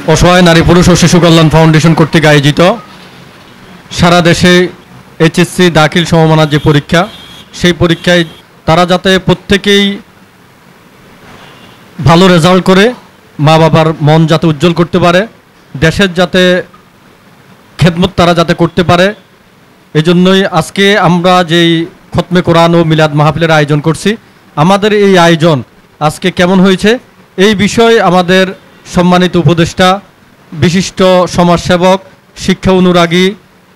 অসহায় নারী পুরুষ ও শিশু কল্যাণ ফাউন্ডেশন কর্তৃক আয়োজিত সারা দেশে এইচএসসি দাখিল সমমানের যে পরীক্ষা, সেই পরীক্ষায় তারা যাতে প্রত্যেকেই ভালো রেজাল্ট করে মা বাবার মন যাতে উজ্জ্বল করতে পারে, দেশের যাতে খেদমত তারা যাতে করতে পারে, এই জন্যই আজকে আমরা যেই খতমে কোরআন ও মিলাদ মাহফিলের আয়োজন করছি। আমাদের এই আয়োজন আজকে কেমন হয়েছে এই বিষয়ে আমাদের সম্মানিত উপদেষ্টা, বিশিষ্ট সমাজসেবক, শিক্ষা অনুরাগী,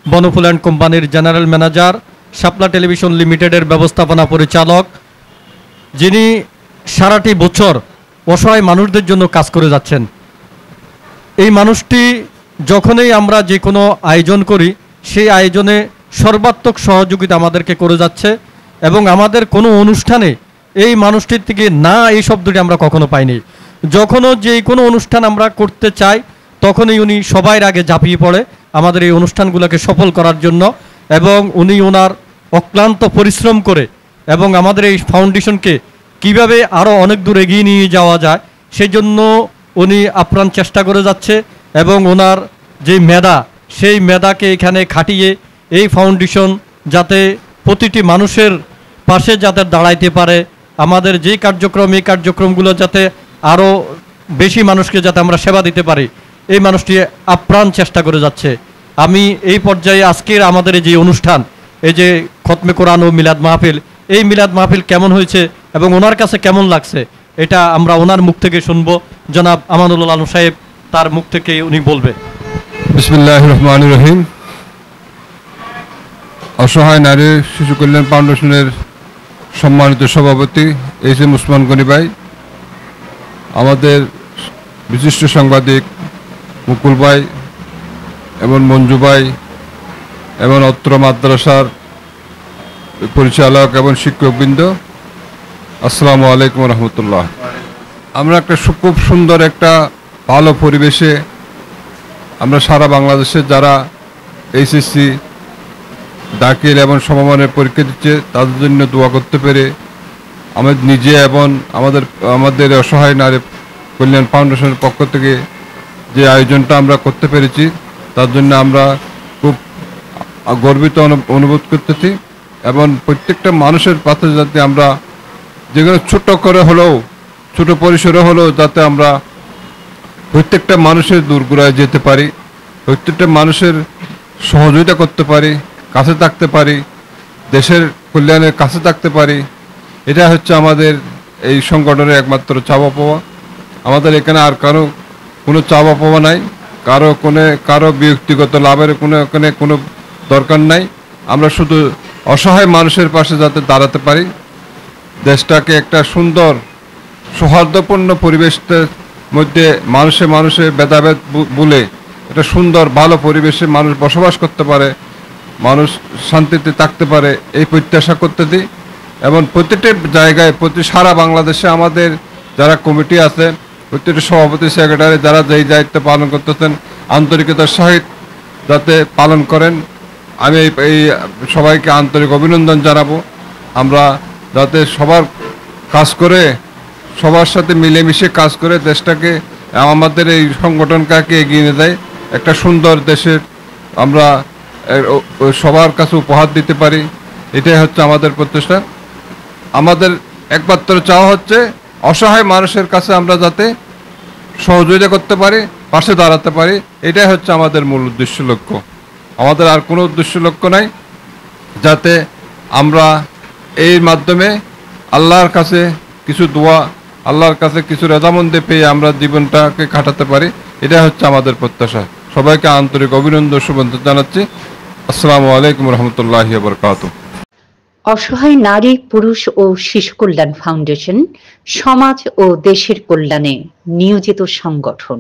বনফুল অ্যান্ড কোম্পানির জেনারেল ম্যানেজার, শাপলা টেলিভিশন লিমিটেডের ব্যবস্থাপনা পরিচালক, যিনি সারাটি বছর অসহায় মানুষদের জন্য কাজ করে যাচ্ছেন, এই মানুষটি যখনই আমরা যে কোনো আয়োজন করি সেই আয়োজনে সর্বাত্মক সহযোগিতা আমাদেরকে করে যাচ্ছে এবং আমাদের কোনো অনুষ্ঠানে এই মানুষটির থেকে না এই শব্দটি আমরা কখনো পাইনি। যখনও যে কোনো অনুষ্ঠান আমরা করতে চাই তখনই উনি সবার আগে ঝাঁপিয়ে পড়ে আমাদের এই অনুষ্ঠানগুলোকে সফল করার জন্য, এবং উনি ওনার অক্লান্ত পরিশ্রম করে এবং আমাদের এই ফাউন্ডেশনকে কিভাবে আরও অনেক দূর এগিয়ে নিয়ে যাওয়া যায় সেই জন্য উনি আপ্রাণ চেষ্টা করে যাচ্ছে এবং ওনার যে মেধা সেই মেধাকে এখানে খাটিয়ে এই ফাউন্ডেশন যাতে প্রতিটি মানুষের পাশে যাতে দাঁড়াইতে পারে, আমাদের যেই কার্যক্রম এই কার্যক্রমগুলো যাতে আরও বেশি মানুষকে যাতে আমরা সেবা দিতে পারি, এই মানুষটি আপ্রাণ চেষ্টা করে যাচ্ছে। আমি এই পর্যায়ে আজকের আমাদের এই যে অনুষ্ঠান, এই যে খতমে কোরআন ও মিলাদ মাহফিল, এই মিলাদ মাহফিল কেমন হয়েছে এবং ওনার কাছে কেমন লাগছে এটা আমরা ওনার মুখ থেকে শুনবো। জনাব আমানুল আলম সাহেব তার মুখ থেকে উনি বলবে। বিসমিল্লাহির রহমানির রহিম। অসহায় নারী শিশু কল্যাণ ফাউন্ডেশনের সম্মানিত সভাপতি এইচ এম উসমান গনি ভাই, আমাদের বিশিষ্ট সাংবাদিক মুকুল ভাই এবং মঞ্জু ভাই এবং অত্র মাদ্রাসার পরিচালক এবং শিক্ষকবৃন্দ, আসসালামু আলাইকুম রহমতুল্লাহ। আমরা একটা খুব সুন্দর একটা ভালো পরিবেশে আমরা সারা বাংলাদেশে যারা এইচএসসি দাখিল এবং সমমানের পরীক্ষা দিচ্ছে তাদের জন্য দোয়া করতে পেরে আমাদের নিজে এবং আমাদের অসহায় নারী কল্যাণ ফাউন্ডেশনের পক্ষ থেকে যে আয়োজনটা আমরা করতে পেরেছি তার জন্য আমরা খুব গর্বিত অনুভব করতেছি এবং প্রত্যেকটা মানুষের পাশে যাতে আমরা যেগুলো ছোট করে হলেও ছোট পরিসরে হলেও যাতে আমরা প্রত্যেকটা মানুষের দূরগোড়ায় যেতে পারি, প্রত্যেকটা মানুষের সহযোগিতা করতে পারি, কাছে থাকতে পারি, দেশের কল্যাণের কাছে থাকতে পারি, এটা হচ্ছে আমাদের এই সংগঠনের একমাত্র চাওয়া পাওয়া। আমাদের এখানে আর কোনো চাওয়া পাওয়া নাই, কারো ব্যক্তিগত লাভের এখানে কোনো দরকার নাই। আমরা শুধু অসহায় মানুষের পাশে যাতে দাঁড়াতে পারি, দেশটাকে একটা সুন্দর সৌহার্দ্যপূর্ণ পরিবেশের মধ্যে মানুষের ভেদাভেদ ভুলে একটা সুন্দর ভালো পরিবেশে মানুষ বসবাস করতে পারে, মানুষ শান্তিতে থাকতে পারে, এই প্রত্যাশা করতে দিই। এবং প্রতিটি জায়গায় সারা বাংলাদেশে আমাদের যারা কমিটি আছে, প্রতিটি সভাপতি সেক্রেটারি যারা যেই দায়িত্ব পালন করতেছেন আন্তরিকতার সহিত যাতে পালন করেন, আমি এই সবাইকে আন্তরিক অভিনন্দন জানাবো। আমরা যাতে সবার কাজ করে সবার সাথে মিলেমিশে কাজ করে দেশটাকে আমাদের এই সংগঠনকে এগিয়ে নিয়ে যায়, একটা সুন্দর দেশের আমরা সবার কাছে উপহার দিতে পারি, এটাই হচ্ছে আমাদের প্রচেষ্টা। আমাদের একমাত্র চাওয়া হচ্ছে অসহায় মানুষের কাছে আমরা যাতে সহযোগিতা করতে পারি, পাশে দাঁড়াতে পারি, এটাই হচ্ছে আমাদের মূল উদ্দেশ্য লক্ষ্য। আমাদের আর কোনো উদ্দেশ্য লক্ষ্য নাই, যাতে আমরা এর মাধ্যমে আল্লাহর কাছে কিছু দোয়া, আল্লাহর কাছে কিছু রেজামন্দি পেয়ে আমরা জীবনটাকে কাটাতে পারি, এটা হচ্ছে আমাদের প্রত্যাশা। সবাইকে আন্তরিক অভিনন্দন শুভেচ্ছা জানাচ্ছি। আসসালামু আলাইকুম রহমতুল্লাহি ওয়া বারাকাতুহু। অসহায় নারী পুরুষ ও শিশু কল্যাণ ফাউন্ডেশন সমাজ ও দেশের কল্যাণে নিয়োজিত সংগঠন।